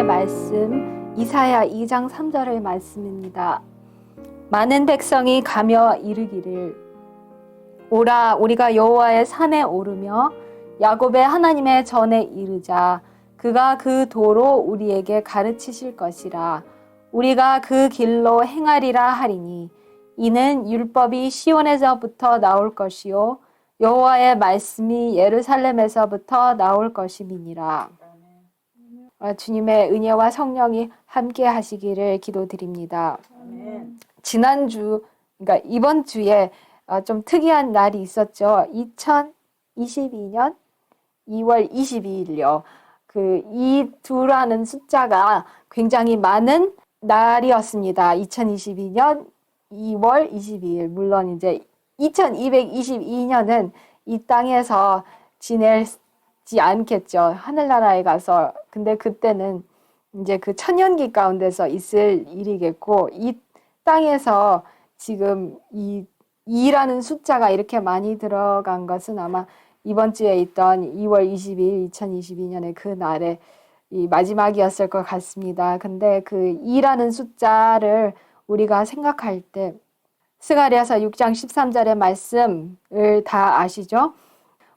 말씀 이사야 2장 3절의 말씀입니다. 많은 백성이 가며 이르기를 오라 우리가 여호와의 산에 오르며 야곱의 하나님의 전에 이르자. 그가 그 도로 우리에게 가르치실 것이라. 우리가 그 길로 행하리라 하리니 이는 율법이 시온에서부터 나올 것이요 여호와의 말씀이 예루살렘에서부터 나올 것임이니라. 주님의 은혜와 성령이 함께 하시기를 기도드립니다. 지난주, 그러니까 이번 주에 좀 특이한 날이 있었죠. 2022년 2월 22일요. 그 2두라는 숫자가 굉장히 많은 날이었습니다. 2022년 2월 22일. 물론 이제 2222년은 이 땅에서 지내지 않겠죠. 하늘나라에 가서. 근데 그때는 이제 그 천년기 가운데서 있을 일이겠고, 이 땅에서 지금 이 2라는 숫자가 이렇게 많이 들어간 것은 아마 이번 주에 있던 2월 22일 2022년의 그 날에 이 마지막이었을 것 같습니다. 근데 그 2라는 숫자를 우리가 생각할 때 스가랴서 6장 13절의 말씀을 다 아시죠?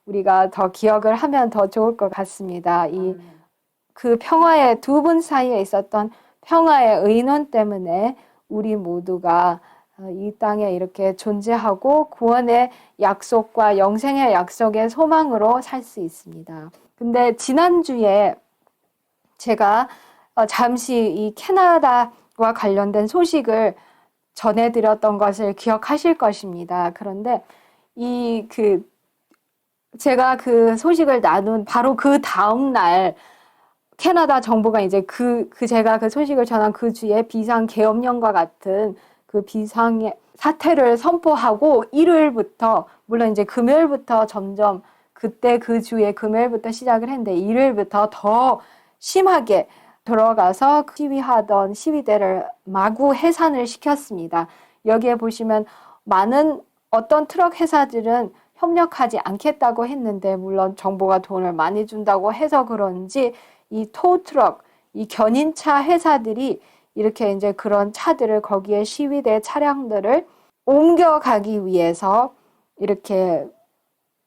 우리가 더 기억을 하면 더 좋을 것 같습니다. 그 평화의 두 분 사이에 있었던 평화의 의논 때문에 우리 모두가 이 땅에 이렇게 존재하고 구원의 약속과 영생의 약속의 소망으로 살 수 있습니다. 근데 지난주에 제가 잠시 이 캐나다와 관련된 소식을 전해드렸던 것을 기억하실 것입니다. 그런데 제가 그 소식을 나눈 바로 그 다음 날 캐나다 정부가 이제 제가 그 소식을 전한 그 주에 비상계엄령과 같은 그 비상의 사태를 선포하고 일요일부터, 물론 이제 금요일부터 점점 그때 그 주에 금요일부터 시작을 했는데 일요일부터 더 심하게 들어가서 시위하던 시위대를 마구 해산을 시켰습니다. 여기에 보시면 많은 어떤 트럭 회사들은 협력하지 않겠다고 했는데, 물론 정부가 돈을 많이 준다고 해서 그런지 이 토트럭, 이 견인차 회사들이 이렇게 이제 그런 차들을, 거기에 시위대 차량들을 옮겨가기 위해서 이렇게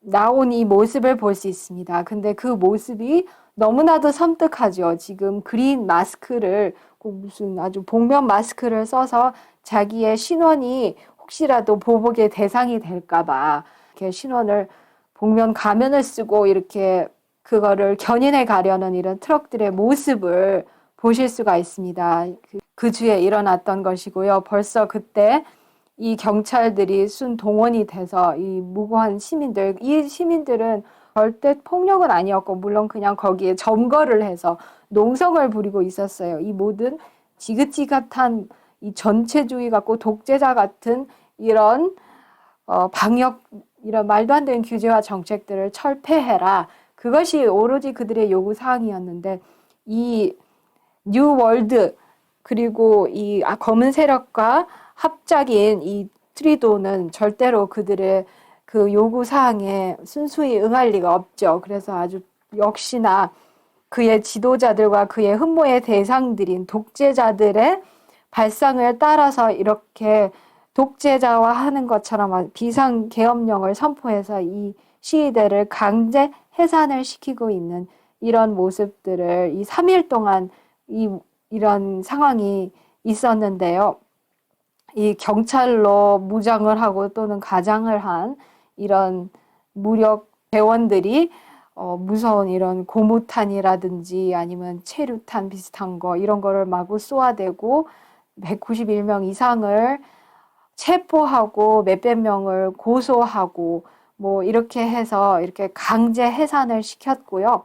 나온 이 모습을 볼 수 있습니다. 근데 그 모습이 너무나도 섬뜩하죠. 지금 그린 마스크를, 무슨 아주 복면 마스크를 써서 자기의 신원이 혹시라도 보복의 대상이 될까봐 이렇게 신원을, 복면 가면을 쓰고 이렇게 그거를 견인해 가려는 이런 트럭들의 모습을 보실 수가 있습니다. 그 주에 일어났던 것이고요. 벌써 그때 이 경찰들이 순동원이 돼서 이 무고한 시민들, 이 시민들은 절대 폭력은 아니었고, 물론 그냥 거기에 점거를 해서 농성을 부리고 있었어요. 이 모든 지긋지긋한 이 전체주의 같고 독재자 같은 이런 방역, 이런 말도 안 되는 규제와 정책들을 철폐해라. 그것이 오로지 그들의 요구 사항이었는데, 이 뉴월드, 그리고 이 검은 세력과 합작인 이 트리도는 절대로 그들의 그 요구 사항에 순수히 응할 리가 없죠. 그래서 아주 역시나 그의 지도자들과 그의 흠모의 대상들인 독재자들의 발상을 따라서 이렇게 독재자화 하는 것처럼 비상계엄령을 선포해서 이 시위대를 강제 해산을 시키고 있는 이런 모습들을 이 3일 동안 이런 상황이 있었는데요. 이 경찰로 무장을 하고 또는 가장을 한 이런 무력 대원들이 무서운 이런 고무탄이라든지 아니면 체류탄 비슷한 거, 이런 거를 마구 쏘아대고 191명 이상을 체포하고 몇백 명을 고소하고 뭐 이렇게 해서 이렇게 강제 해산을 시켰고요.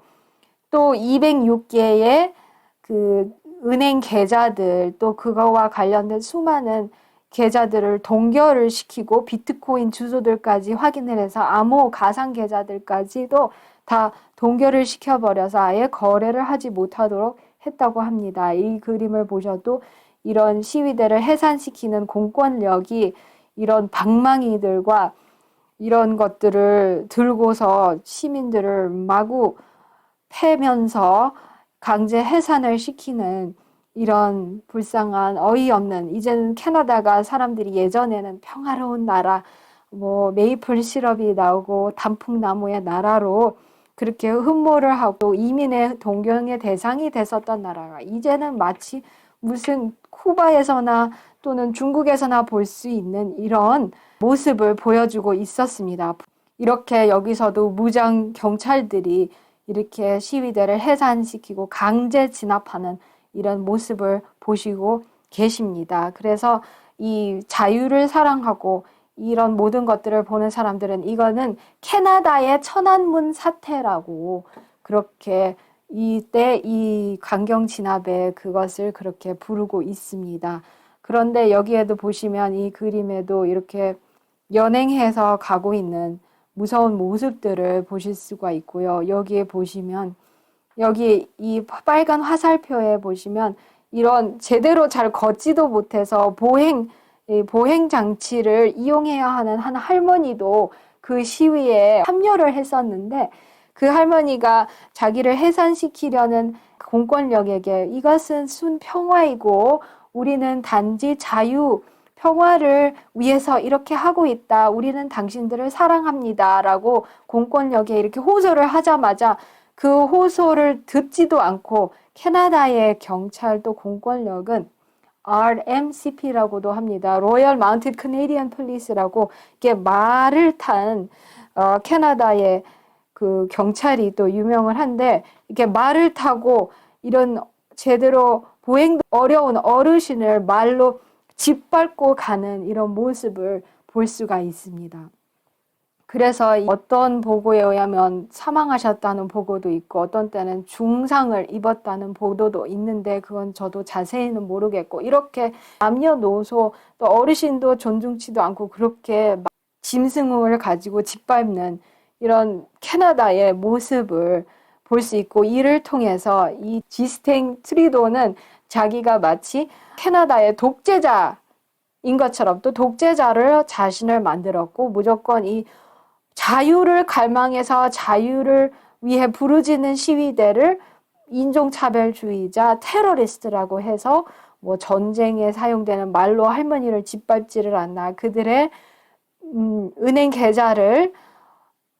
또 206개의 그 은행 계좌들, 또 그거와 관련된 수많은 계좌들을 동결을 시키고 비트코인 주소들까지 확인을 해서 암호 가상 계좌들까지도 다 동결을 시켜버려서 아예 거래를 하지 못하도록 했다고 합니다. 이 그림을 보셔도 이런 시위대를 해산시키는 공권력이 이런 방망이들과 이런 것들을 들고서 시민들을 마구 패면서 강제 해산을 시키는 이런 불쌍한 어이없는, 이제는 캐나다가 사람들이 예전에는 평화로운 나라, 뭐 메이플 시럽이 나오고 단풍나무의 나라로 그렇게 흠모를 하고 이민의 동경의 대상이 됐었던 나라가 이제는 마치 무슨 쿠바에서나 또는 중국에서나 볼 수 있는 이런 모습을 보여주고 있었습니다. 이렇게 여기서도 무장 경찰들이 이렇게 시위대를 해산시키고 강제 진압하는 이런 모습을 보시고 계십니다. 그래서 이 자유를 사랑하고 이런 모든 것들을 보는 사람들은 이거는 캐나다의 천안문 사태라고 그렇게 이때 이 강경 진압의 그것을 그렇게 부르고 있습니다. 그런데 여기에도 보시면 이 그림에도 이렇게 연행해서 가고 있는 무서운 모습들을 보실 수가 있고요. 여기에 보시면 여기 이 빨간 화살표에 보시면 이런 제대로 잘 걷지도 못해서 보행 장치를 이용해야 하는 한 할머니도 그 시위에 참여를 했었는데 그 할머니가 자기를 해산시키려는 공권력에게 이것은 순평화이고 우리는 단지 자유, 평화를 위해서 이렇게 하고 있다. 우리는 당신들을 사랑합니다. 라고 공권력에 이렇게 호소를 하자마자 그 호소를 듣지도 않고 캐나다의 경찰도 공권력은 RMCP라고도 합니다. Royal Mounted Canadian Police라고 이게 말을 탄 캐나다의 그 경찰이 또 유명을 한데 이렇게 말을 타고 이런 제대로 보행도 어려운 어르신을 말로 짓밟고 가는 이런 모습을 볼 수가 있습니다. 그래서 어떤 보고에 의하면 사망하셨다는 보고도 있고 어떤 때는 중상을 입었다는 보도도 있는데 그건 저도 자세히는 모르겠고 이렇게 남녀노소 또 어르신도 존중치도 않고 그렇게 짐승을 가지고 짓밟는 이런 캐나다의 모습을 볼 수 있고 이를 통해서 이 지스탱 트리도는 자기가 마치 캐나다의 독재자인 것처럼 또 독재자를 자신을 만들었고 무조건 이 자유를 갈망해서 자유를 위해 부르짖는 시위대를 인종차별주의자 테러리스트라고 해서 뭐 전쟁에 사용되는 말로 할머니를 짓밟지를 않나 그들의 은행 계좌를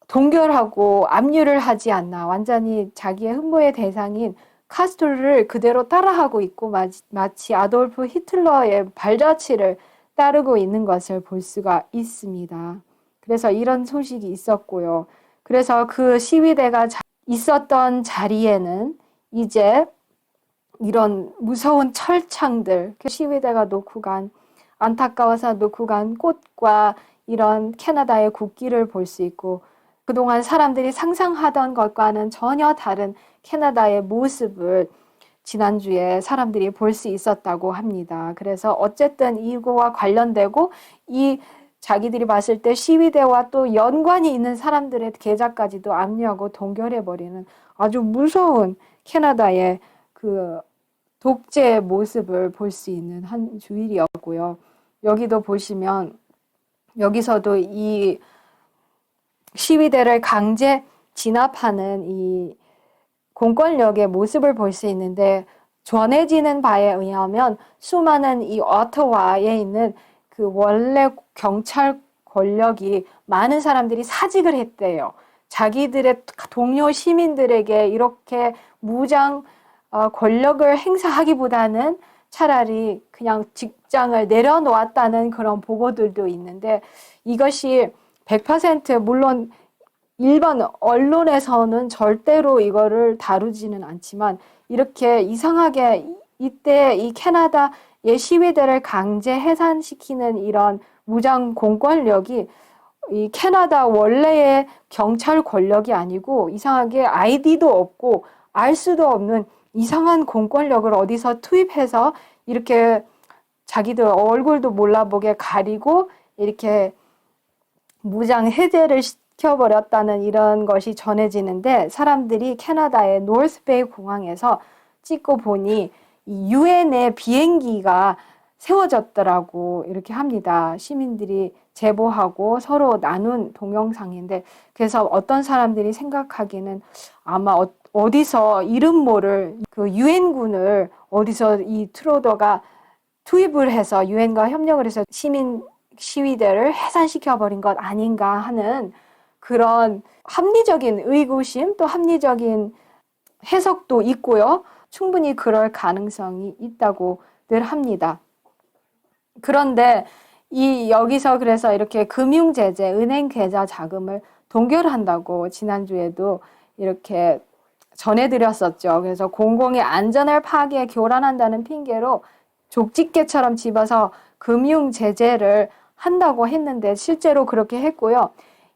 동결하고 압류를 하지 않나 완전히 자기의 흠모의 대상인 카스트로를 그대로 따라하고 있고 마치 아돌프 히틀러의 발자취를 따르고 있는 것을 볼 수가 있습니다. 그래서 이런 소식이 있었고요. 그래서 그 시위대가 있었던 자리에는 이제 이런 무서운 철창들, 시위대가 놓고 간 안타까워서 놓고 간 꽃과 이런 캐나다의 국기를 볼 수 있고 그동안 사람들이 상상하던 것과는 전혀 다른 캐나다의 모습을 지난주에 사람들이 볼 수 있었다고 합니다. 그래서 어쨌든 이거와 관련되고 이 자기들이 봤을 때 시위대와 또 연관이 있는 사람들의 계좌까지도 압류하고 동결해버리는 아주 무서운 캐나다의 그 독재의 모습을 볼 수 있는 한 주일이었고요. 여기도 보시면 여기서도 이 시위대를 강제 진압하는 이 공권력의 모습을 볼 수 있는데 전해지는 바에 의하면 수많은 이 오타와에 있는 그 원래 경찰 권력이 많은 사람들이 사직을 했대요. 자기들의 동료 시민들에게 이렇게 무장 권력을 행사하기보다는 차라리 그냥 직장을 내려놓았다는 그런 보고들도 있는데 이것이 100% 물론 일반 언론에서는 절대로 이거를 다루지는 않지만 이렇게 이상하게 이때 이 캐나다의 시위대를 강제 해산시키는 이런 무장 공권력이 이 캐나다 원래의 경찰 권력이 아니고 이상하게 아이디도 없고 알 수도 없는 이상한 공권력을 어디서 투입해서 이렇게 자기들 얼굴도 몰라보게 가리고 이렇게 무장 해제를 시켜버렸다는 이런 것이 전해지는데 사람들이 캐나다의 노스베이 공항에서 찍고 보니 이 유엔의 비행기가 세워졌더라고 이렇게 합니다. 시민들이 제보하고 서로 나눈 동영상인데 그래서 어떤 사람들이 생각하기는 아마 어디서 이름 모를 그 유엔군을 어디서 이 트루도가 투입을 해서 유엔과 협력을 해서 시민 시위대를 해산시켜 버린 것 아닌가 하는 그런 합리적인 의구심 또 합리적인 해석도 있고요. 충분히 그럴 가능성이 있다고 늘 합니다. 그런데 여기서 그래서 이렇게 금융제재, 은행 계좌 자금을 동결한다고 지난주에도 이렇게 전해드렸었죠. 그래서 공공의 안전을 파괴, 교란한다는 핑계로 족집게처럼 집어서 금융제재를 한다고 했는데 실제로 그렇게 했고요.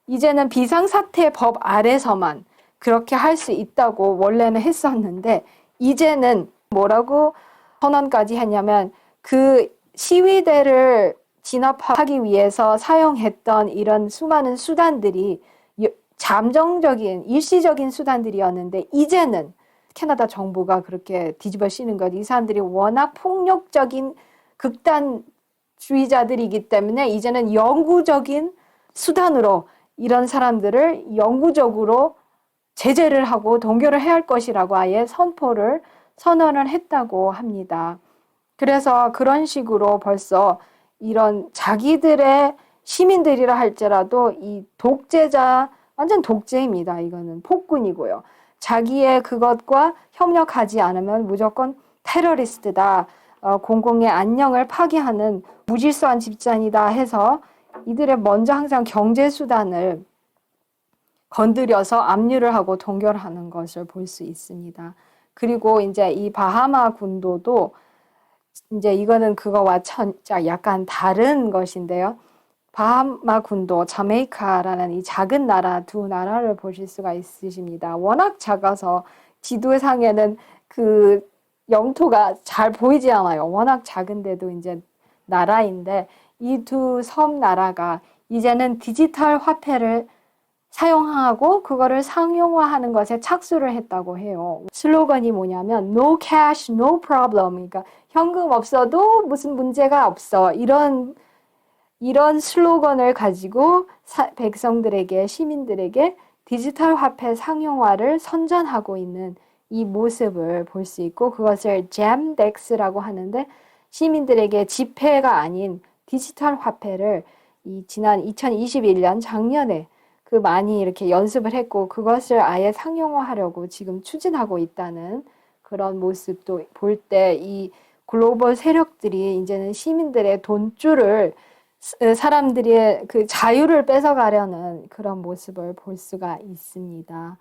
이제는 비상사태법 아래서만 그렇게 할 수 있다고 원래는 했었는데 이제는 뭐라고 선언까지 했냐면 그 시위대를 진압하기 위해서 사용했던 이런 수많은 수단들이 잠정적인 일시적인 수단들이었는데 이제는 캐나다 정부가 그렇게 뒤집어 씌는 것, 이 사람들이 워낙 폭력적인 극단주의자들이기 때문에 이제는 영구적인 수단으로 이런 사람들을 영구적으로 제재를 하고 동결을 해야 할 것이라고 아예 선언을 했다고 합니다. 그래서 그런 식으로 벌써 이런 자기들의 시민들이라 할지라도 이 독재자, 완전 독재입니다. 이거는 폭군이고요. 자기의 그것과 협력하지 않으면 무조건 테러리스트다. 공공의 안녕을 파괴하는 무질서한 집단이다 해서 이들의 먼저 항상 경제수단을 건드려서 압류를 하고 동결하는 것을 볼 수 있습니다. 그리고 이제 이 바하마 군도도 이제 이거는 그거와 약간 다른 것인데요. 바하마 군도, 자메이카라는 이 작은 나라 두 나라를 보실 수가 있으십니다. 워낙 작아서 지도상에는 그 영토가 잘 보이지 않아요. 워낙 작은데도 이제 나라인데 이 두 섬 나라가 이제는 디지털 화폐를 사용하고 그거를 상용화하는 것에 착수를 했다고 해요. 슬로건이 뭐냐면 No cash, no problem. 그러니까 현금 없어도 무슨 문제가 없어. 이런 슬로건을 가지고 백성들에게, 시민들에게 디지털 화폐 상용화를 선전하고 있는 이 모습을 볼 수 있고 그것을 GEMDEX라고 하는데 시민들에게 지폐가 아닌 디지털 화폐를 지난 2021년 작년에 그 많이 이렇게 연습을 했고 그것을 아예 상용화하려고 지금 추진하고 있다는 그런 모습도 볼 때 이 글로벌 세력들이 이제는 시민들의 돈줄을 사람들의 그 자유를 뺏어가려는 그런 모습을 볼 수가 있습니다.